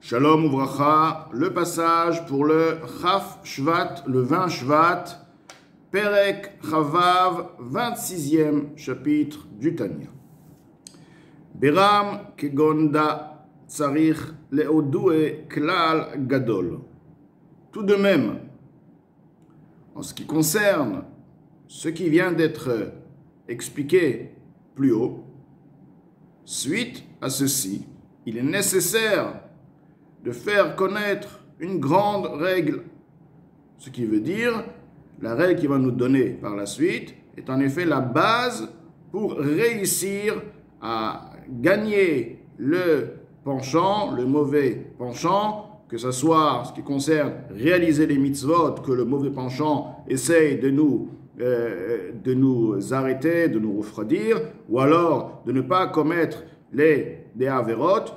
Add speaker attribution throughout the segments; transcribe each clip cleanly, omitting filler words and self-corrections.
Speaker 1: Shalom Uvracha, le passage pour le Chaf Shvat, le 20 Shvat, Perek Chavav, 26e chapitre du Tanya. Beram kegonda tsarich leodue klal gadol. Tout de même, en ce qui concerne ce qui vient d'être expliqué plus haut, suite à ceci, il est nécessaire de faire connaître une grande règle. Ce qui veut dire, la règle qu'il va nous donner par la suite est en effet la base pour réussir à gagner le penchant, le mauvais penchant, que ce soit en ce qui concerne réaliser les mitzvot, que le mauvais penchant essaye de nous arrêter, de nous refroidir, ou alors de ne pas commettre des avérotes.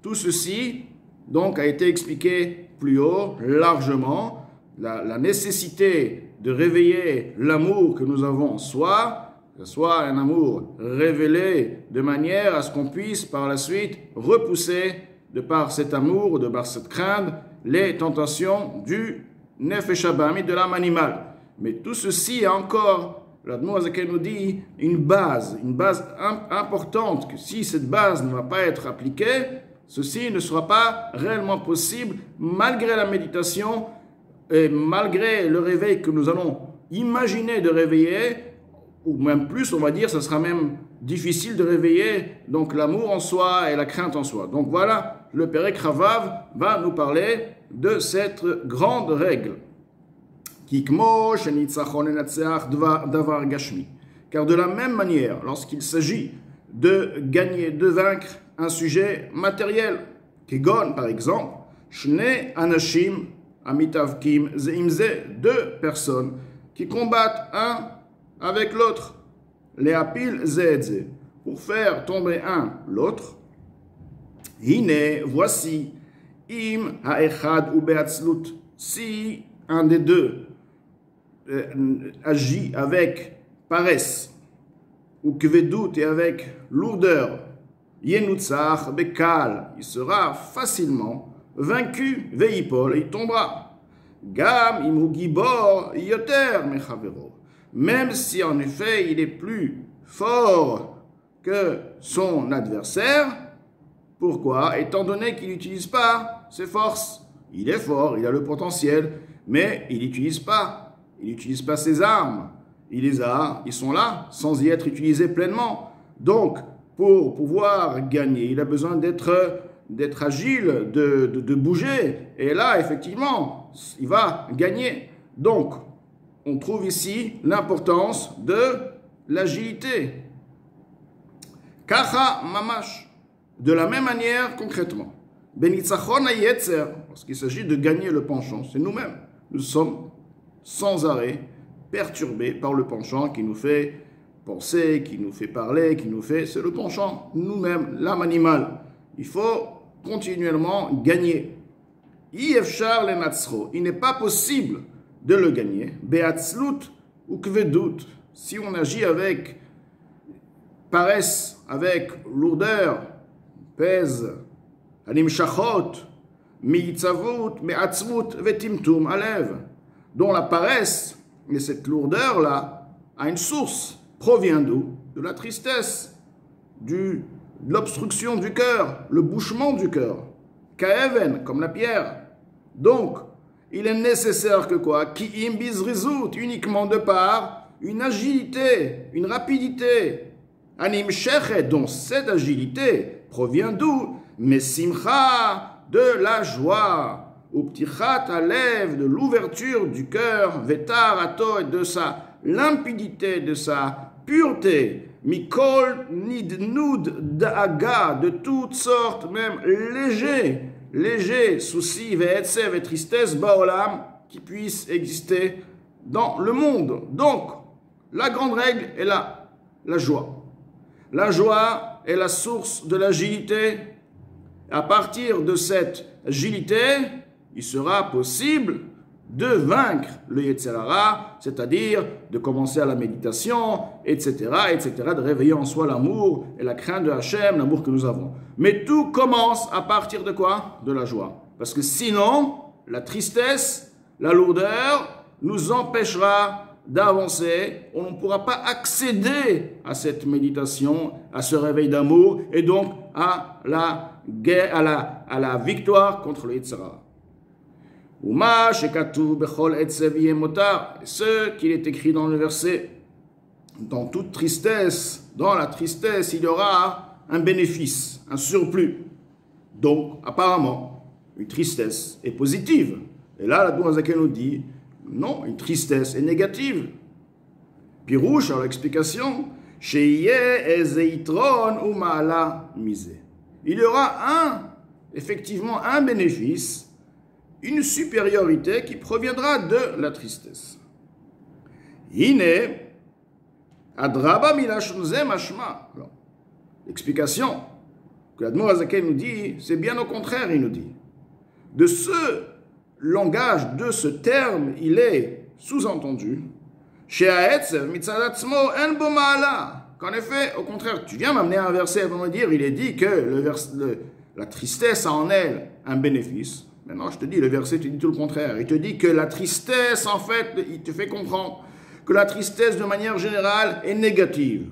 Speaker 1: Tout ceci donc a été expliqué plus haut, largement, la nécessité de réveiller l'amour que nous avons en soi, que ce soit un amour révélé de manière à ce qu'on puisse par la suite repousser, de par cet amour, de par cette crainte, les tentations du nefesh habami, de l'âme animale. Mais tout ceci est encore, l'Admour Azaken nous dit, une base importante, que si cette base ne va pas être appliquée, ceci ne sera pas réellement possible malgré la méditation et malgré le réveil que nous allons imaginer de réveiller, ou même plus, on va dire, ce sera même difficile de réveiller donc l'amour en soi et la crainte en soi. Donc voilà, le Perek Chavav va nous parler de cette grande règle. Kikmo shenitzachon enatseach davar gashmi. Car de la même manière, lorsqu'il s'agit de gagner, de vaincre un sujet matériel, Kegon par exemple, Shne Anashim Amitavkim Zeimze, deux personnes qui combattent un avec l'autre, Leapil Zeedze, pour faire tomber un l'autre. Hine, voici, Im Haechad ou Beatzlut, si un des deux agit avec paresse, ou kvedut et avec lourdeur, Yenutzach bekal, il sera facilement vaincu, veipol, et il tombera. Gam imhu gibor yoter mechavero, même si en effet il est plus fort que son adversaire. Pourquoi? Étant donné qu'il n'utilise pas ses forces. Il est fort, il a le potentiel, mais il n'utilise pas. Il n'utilise pas ses armes. Il les a, ils sont là, sans y être utilisés pleinement. Donc, pour pouvoir gagner, il a besoin d'être agile, de bouger. Et là, effectivement, il va gagner. Donc, on trouve ici l'importance de l'agilité. Kacha mamash. De la même manière, concrètement. Benitzachon hayetzer. Lorsqu'il s'agit de gagner le penchant, c'est nous-mêmes. Nous sommes sans arrêt perturbés par le penchant qui nous fait penser, qui nous fait parler, c'est le penchant, nous-mêmes, l'âme animale. Il faut continuellement gagner. Yefshar lenatzro, il n'est pas possible de le gagner. Beatzlut ou kvedut, si on agit avec paresse, avec lourdeur, pèse, animshachot, miitzavut, meatzmut, vetimtum, alev, dont la paresse et cette lourdeur-là a une source. Provient d'où? De la tristesse, de l'obstruction du cœur, le bouchement du cœur. Kaeven, comme la pierre. Donc, il est nécessaire que quoi? Ki imbizrizut, uniquement de par une agilité, une rapidité. Anim shechet, dont cette agilité provient d'où? Mesimcha, de la joie. Uptichat alev, de l'ouverture du cœur. Vetar ato, et de sa limpidité, de sa pureté, mikol nidnud da'aga, de toutes sortes, même léger soucis, ve'etsev et tristesse, baolam, qui puissent exister dans le monde. Donc, la grande règle est là, la joie. La joie est la source de l'agilité. À partir de cette agilité, il sera possible de vaincre le Yetzer Hara, c'est-à-dire de commencer à la méditation, etc., de réveiller en soi l'amour et la crainte de Hachem, l'amour que nous avons. Mais tout commence à partir de quoi? De la joie. Parce que sinon, la tristesse, la lourdeur nous empêchera d'avancer, on ne pourra pas accéder à cette méditation, à ce réveil d'amour, et donc à la guerre, à la victoire contre le Yetzer Hara. Ce qu'il est écrit dans le verset, dans toute tristesse, dans la tristesse, il y aura un bénéfice, un surplus. Donc, apparemment, une tristesse est positive. Et là, la Doumazake nous dit, non, une tristesse est négative. Pirouche, alors l'explication, il y aura effectivement un bénéfice, une supériorité qui proviendra de la tristesse. L'explication que l'Admour Azaken nous dit, c'est bien au contraire, il nous dit. De ce langage, de ce terme, il est sous-entendu qu'en effet, au contraire, tu viens m'amener un verset pour me dire, il est dit que la tristesse a en elle un bénéfice. Maintenant, je te dis, le verset te dit tout le contraire. Il te dit que la tristesse, en fait, il te fait comprendre que la tristesse, de manière générale, est négative.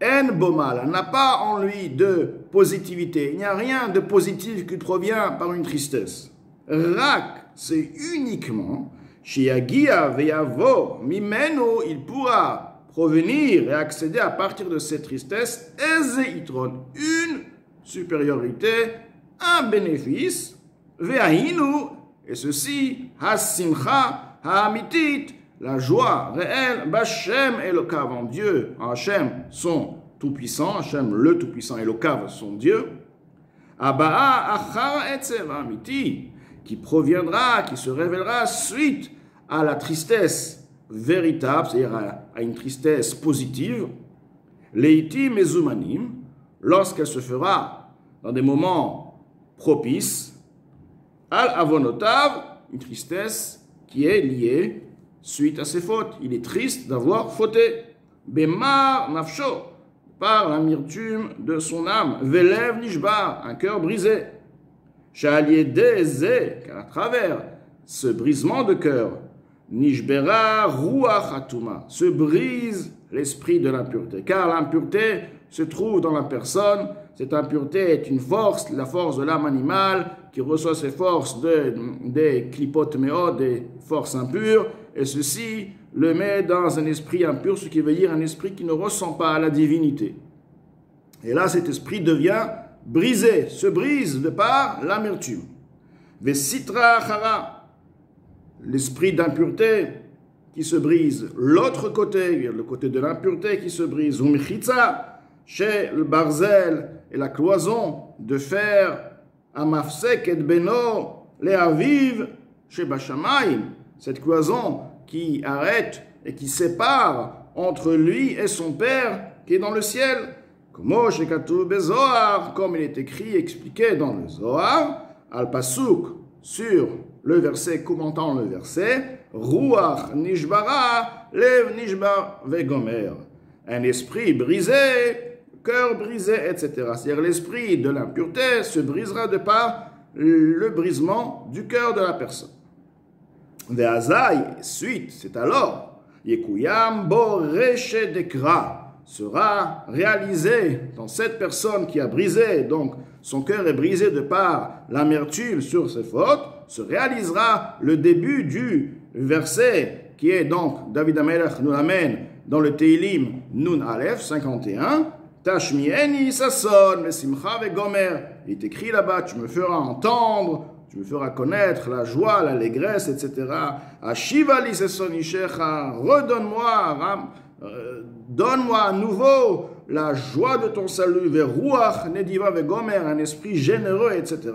Speaker 1: En bomal n'a pas en lui de positivité. Il n'y a rien de positif qui provient par une tristesse. Rak, c'est uniquement, Shiagia veyavo, mimeno, il pourra provenir et accéder à partir de cette tristesse, ezeitron, une supériorité, un bénéfice, ve'ahinu, et ceci, hasimcha, ha'amitit, la joie réelle, Bachem Elokav en Dieu, Hachem son tout-puissant, Hachem le tout-puissant, Elokav son Dieu, Abaa Achar Etzev Amiti, qui proviendra, qui se révélera suite à la tristesse véritable, c'est-à-dire à une tristesse positive, Leiti Mezumanim, lorsqu'elle se fera dans des moments propices, Al Avonotav, une tristesse qui est liée suite à ses fautes. Il est triste d'avoir fauté. Bemar nafsho, par l'amertume de son âme. Velev nishbar, un cœur brisé. Shaliedeze, car à travers ce brisement de cœur, nishbera ruach atuma, se brise l'esprit de l'impureté. Car l'impureté se trouve dans la personne. Cette impureté est une force, la force de l'âme animale, qui reçoit ses forces des klipot méod, des forces impures, et ceci le met dans un esprit impur, ce qui veut dire un esprit qui ne ressent pas la divinité. Et là, cet esprit devient brisé, se brise de par l'amertume. Vesitra chara, l'esprit d'impureté qui se brise. L'autre côté, le côté de l'impureté qui se brise. Umchitza, chez le barzel et la cloison de fer, amafsek et beno, les aviv, chez Bashamaim, cette cloison qui arrête et qui sépare entre lui et son Père qui est dans le ciel. Comme il est écrit, expliqué dans le Zohar, al-Pasuk, sur le verset, commentant le verset, Ruach nishbara, lev nishbar vegomer. Un esprit brisé, cœur brisé, etc. C'est-à-dire l'esprit de l'impureté se brisera de par le brisement du cœur de la personne. Ve'azai, suite, c'est alors, Yekuyam bo reshe dekra, sera réalisé dans cette personne qui a brisé, donc son cœur est brisé de par l'amertume sur ses fautes, se réalisera le début du verset qui est donc, David Amelech nous l'amène dans le Teilim Nun Aleph 51, Tashmieni Sasson, Vesimcha Vegomer, il est écrit là-bas, tu me feras entendre, tu me feras connaître la joie, l'allégresse, etc. Ashivali Sasson Ishecha, redonne-moi, donne-moi à nouveau la joie de ton salut, vers Ruach Nediva Vegomer, un esprit généreux, etc.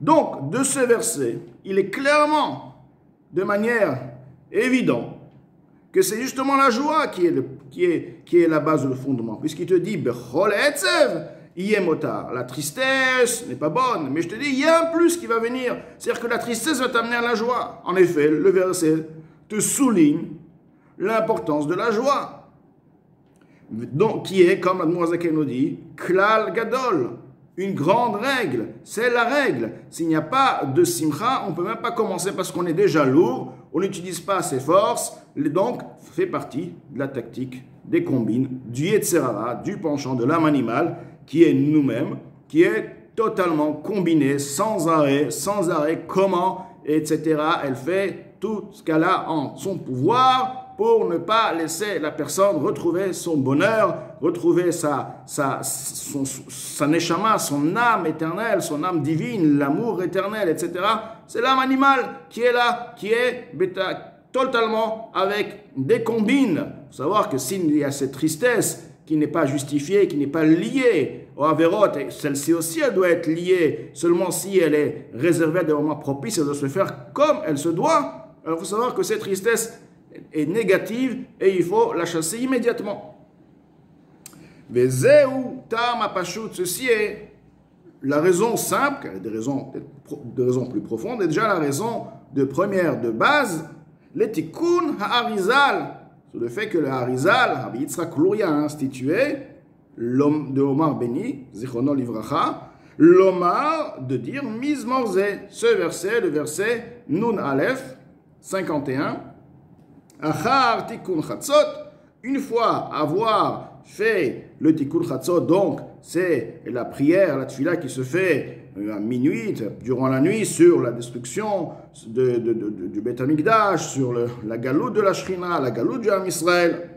Speaker 1: Donc, de ce verset, il est clairement, de manière évidente, que c'est justement la joie qui est la base, le fondement, puisqu'il te dit, Bechol Etzev, Iemotar. La tristesse n'est pas bonne, mais je te dis, il y a un plus qui va venir. C'est-à-dire que la tristesse va t'amener à la joie. En effet, le verset te souligne l'importance de la joie. Donc, qui est, comme Admorazaken nous dit, Klal Gadol, une grande règle. C'est la règle. S'il n'y a pas de simcha, on ne peut même pas commencer parce qu'on est déjà lourd, on n'utilise pas ses forces, donc fait partie de la tactique des combines, du Yetzerara, du penchant de l'âme animale, qui est nous-mêmes, qui est totalement combiné, sans arrêt, comment, etc. Elle fait tout ce qu'elle a en son pouvoir pour ne pas laisser la personne retrouver son bonheur, retrouver sa neshama, son âme éternelle, son âme divine, l'amour éternel, etc. C'est l'âme animale qui est là, qui est totalement avec des combines. Il faut savoir que s'il y a cette tristesse qui n'est pas justifiée, qui n'est pas liée au Averot, celle-ci aussi, elle doit être liée seulement si elle est réservée à des moments propices, elle doit se faire comme elle se doit. Alors il faut savoir que cette tristesse est négative et il faut la chasser immédiatement. Ceci est la raison simple, des raisons plus profondes, et déjà la raison de première de base, le tikkun ha'arizal, sur le fait que le Harizal, Rabbi Yitzhak Luria a institué l'homme de Omar Beni, Zichrono Livracha, l'Omar de dire Mizmor Zeh. Ce verset, le verset Nun Aleph 51, Achar Tikkun Chatzot, une fois avoir fait le Tikkun Chatzot, donc c'est la prière, la tefila qui se fait à minuit, durant la nuit, sur la destruction du Beth Amikdash, sur la galoute de la Shrina, la galoute du Ham Israël.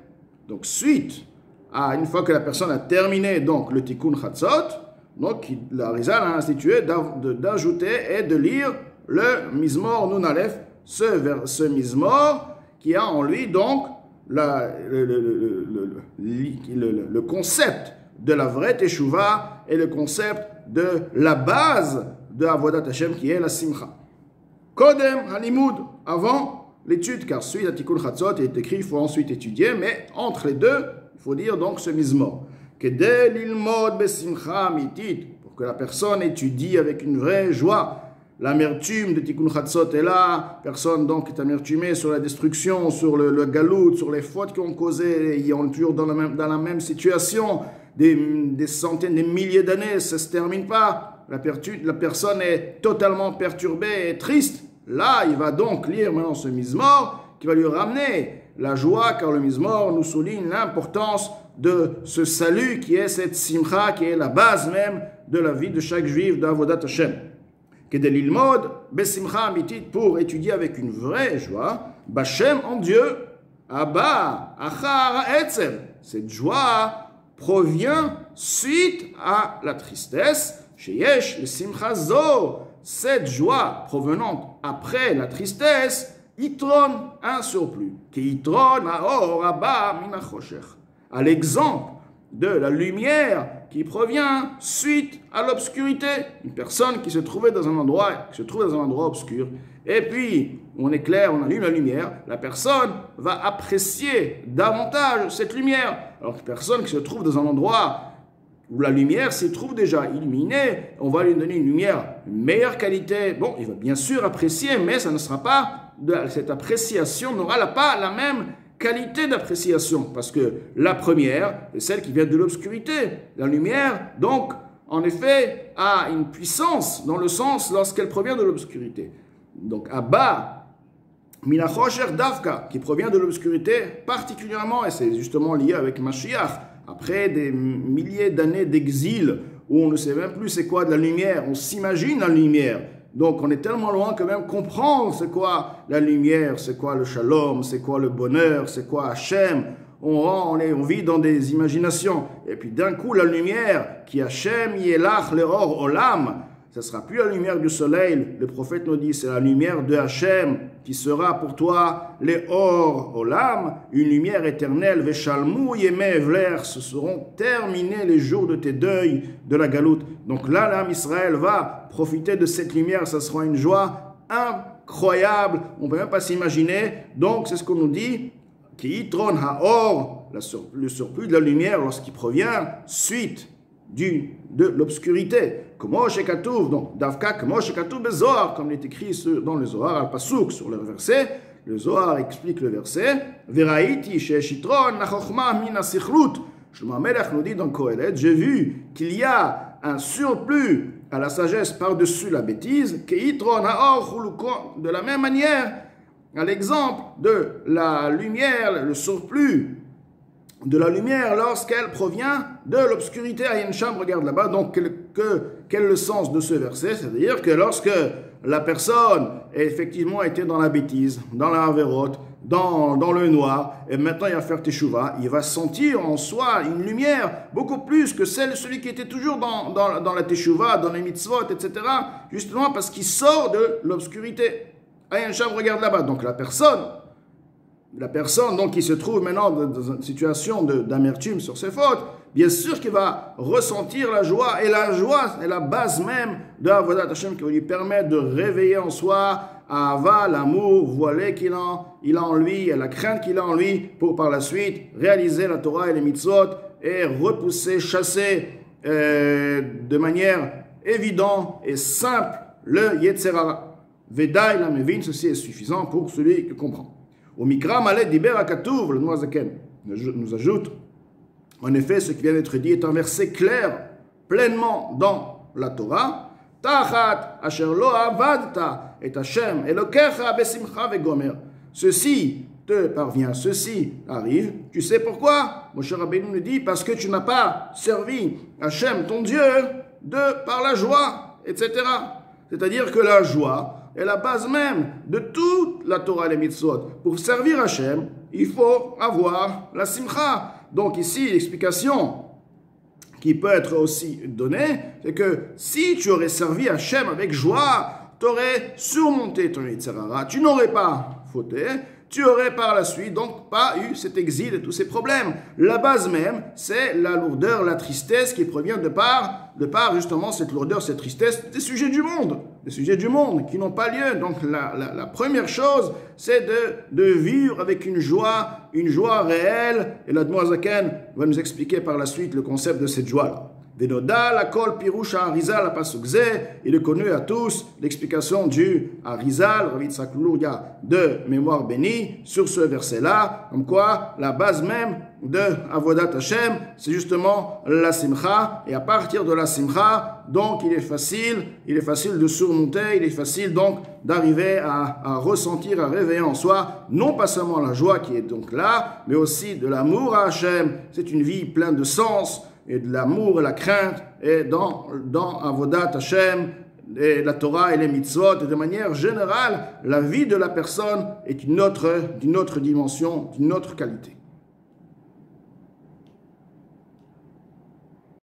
Speaker 1: Donc, suite à une fois que la personne a terminé donc, le Tikkun Chatzot, donc la Harizal a institué d'ajouter et de lire le Mizmor Nun Aleph, ce Mizmor qui a en lui donc le concept de la vraie Teshuvah et le concept de la base de Avodat Hashem qui est la Simcha. Kodem Halimud, avant l'étude, car suite à Tikkun Chatzot est écrit, il faut ensuite étudier, mais entre les deux, il faut dire donc ce Mizmor. Kedei lilmod besimcha amitit, pour que la personne étudie avec une vraie joie. L'amertume de Tikkun Chatzot est là, personne donc est amertumé sur la destruction, sur le galout, sur les fautes qui ont causé, ils sont toujours dans la même situation, des centaines, des milliers d'années, ça ne se termine pas. La personne est totalement perturbée et triste. Là, il va donc lire maintenant ce Mizmor qui va lui ramener la joie, car le Mizmor nous souligne l'importance de ce salut qui est cette simcha, qui est la base même de la vie de chaque juif d'Avodat Hashem. Kedelilmod, besimcha amitit, pour étudier avec une vraie joie, Bashem en Dieu, Abba, Achar Etzem. Cette joie provient suite à la tristesse, Sheyesh le simcha zo, cette joie provenante après la tristesse, Yitron, un surplus, qui Yitron haor Abba min hachoshech, à l'exemple de la lumière qui provient suite à l'obscurité. Une personne qui se trouvait dans un endroit, obscur, et puis on éclaire, on allume la lumière, la personne va apprécier davantage cette lumière. Alors qu'une personne qui se trouve dans un endroit où la lumière s'y trouve déjà illuminée, on va lui donner une lumière de meilleure qualité. Bon, il va bien sûr apprécier, mais ça ne sera pas, cette appréciation n'aura pas la même qualité d'appréciation, parce que la première est celle qui vient de l'obscurité. La lumière, donc, en effet, a une puissance dans le sens lorsqu'elle provient de l'obscurité. Donc, Abba, Minachosher Davka, qui provient de l'obscurité particulièrement, et c'est justement lié avec Mashiach, après des milliers d'années d'exil, où on ne sait même plus c'est quoi de la lumière, on s'imagine la lumière. Donc on est tellement loin que même comprendre c'est quoi la lumière, c'est quoi le shalom, c'est quoi le bonheur, c'est quoi Hachem. On vit dans des imaginations. Et puis d'un coup la lumière qui Hachem yelach leor olam, ce ne sera plus la lumière du soleil. Le prophète nous dit c'est la lumière de Hachem qui sera pour toi leor olam, une lumière éternelle. Veshalmu yemei evler, ce seront terminés les jours de tes deuils de la galoute. Donc là, l'âme Israël va profiter de cette lumière, ça sera une joie incroyable, on ne peut même pas s'imaginer. Donc c'est ce qu'on nous dit, qui yitron haor, le surplus de la lumière lorsqu'il provient suite de l'obscurité. Comment shekatouv, donc davka, comment shekatouv bezohar, comme il est écrit dans le Zohar, al pasuk, sur le verset. Le Zohar explique le verset. Veraiti sheshitron nachochma min asichrut. Shlomo HaMelech nous dit dans Kohelet, j'ai vu qu'il y a un surplus à la sagesse par-dessus la bêtise, keitron haor, de la même manière, à l'exemple de la lumière, le surplus de la lumière lorsqu'elle provient de l'obscurité. Ayin Sham, regarde là-bas, donc quel est le sens de ce verset? C'est-à-dire que lorsque la personne effectivement était dans la bêtise, dans la havérote, dans le noir, et maintenant il va faire teshuva, il va sentir en soi une lumière beaucoup plus que celui qui était toujours dans la teshuva, dans les mitzvot, etc., justement parce qu'il sort de l'obscurité. Ayin Sham, regarde là-bas, donc la personne donc, qui se trouve maintenant dans une situation d'amertume sur ses fautes, bien sûr qu'il va ressentir la joie, et la joie est la base même de Avodat Hashem qui va lui permettre de réveiller en soi Ava, l'amour voilé qu'il a en lui, et la crainte qu'il a en lui, pour par la suite réaliser la Torah et les mitzvot, et repousser, chasser de manière évidente et simple le Yetzer Hara. Vedaï la Mevin, ceci est suffisant pour celui qui comprend. Au Mikra Maled Diber Akatouv, le Noazaken nous ajoute, en effet, ce qui vient d'être dit est un verset clair, pleinement dans la Torah. Tachat asher lo avadta et Hashem elokecha besimcha vegomer. Ceci te parvient, ceci arrive. Tu sais pourquoi? Moshe Rabbeinu nous dit, parce que tu n'as pas servi Hashem, ton Dieu, par la joie, etc. C'est-à-dire que la joie est la base même de toute la Torah et les mitzvot. Pour servir Hashem, il faut avoir la simcha. Donc ici, l'explication qui peut être aussi donnée, c'est que si tu aurais servi Hashem avec joie, tu aurais surmonté ton Yetzer Hara, tu n'aurais pas fauté, tu aurais par la suite donc pas eu cet exil et tous ces problèmes. La base même, c'est la lourdeur, la tristesse qui provient de par justement cette lourdeur, cette tristesse des sujets du monde qui n'ont pas lieu. Donc la première chose, c'est de vivre avec une joie réelle. Et l'Admor Zaken va nous expliquer par la suite le concept de cette joie-là. Venoda, la kol pirusha Arizal, la pasukze, il est connu à tous l'explication du Arizal, Rav Yitzhak Luria de mémoire bénie, sur ce verset-là, comme quoi la base même de Avodat Hashem, c'est justement la simcha, et à partir de la simcha, donc il est facile de surmonter, il est facile donc d'arriver à ressentir, à réveiller en soi, non pas seulement la joie qui est donc là, mais aussi de l'amour à Hashem. C'est une vie pleine de sens, et de l'amour et la crainte, et dans Avodat Hashem, et la Torah et les mitzvot, et de manière générale, la vie de la personne est d'une autre dimension, d'une autre qualité.